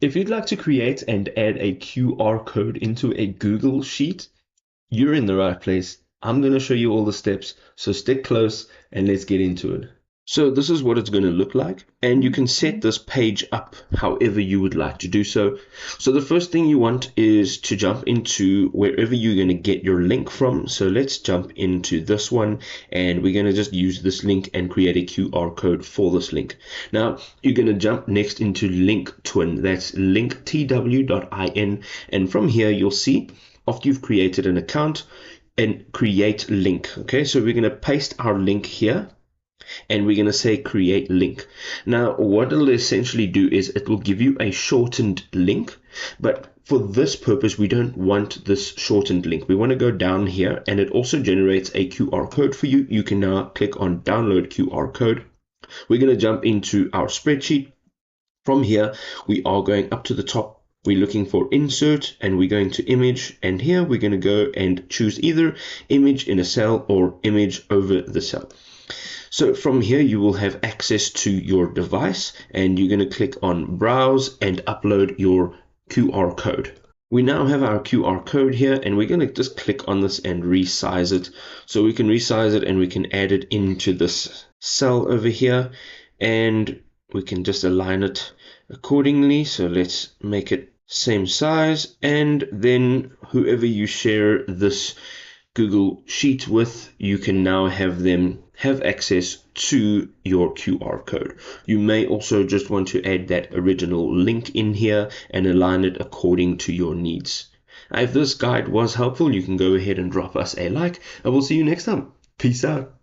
If you'd like to create and add a QR code into a Google Sheet, you're in the right place. I'm going to show you all the steps, so stick close and let's get into it. So this is what it's going to look like, and you can set this page up however you would like to do so. So the first thing you want is to jump into wherever you're going to get your link from. So let's jump into this one, and we're going to just use this link and create a QR code for this link. Now you're going to jump next into Linktwin. That's linktw.in, and from here you'll see after you've created an account and create link. Okay, so we're going to paste our link here, and we're going to say create link. Now what it'll essentially do is it will give you a shortened link, but for this purpose we don't want this shortened link. We want to go down here, and it also generates a QR code for you. You can now click on download QR code. We're going to jump into our spreadsheet. From here we are going up to the top. We're looking for insert, and we're going to image, and here we're going to go and choose either image in a cell or image over the cell. So from here you will have access to your device, and you're going to click on browse and upload your QR code. We now have our QR code here, and we're going to just click on this and resize it. So we can resize it and we can add it into this cell over here, and we can just align it accordingly. So let's make it same size, and then whoever you share this Google Sheet with, you can now have them have access to your QR code. You may also just want to add that original link in here and align it according to your needs. If this guide was helpful, you can go ahead and drop us a like, and we'll see you next time. Peace out.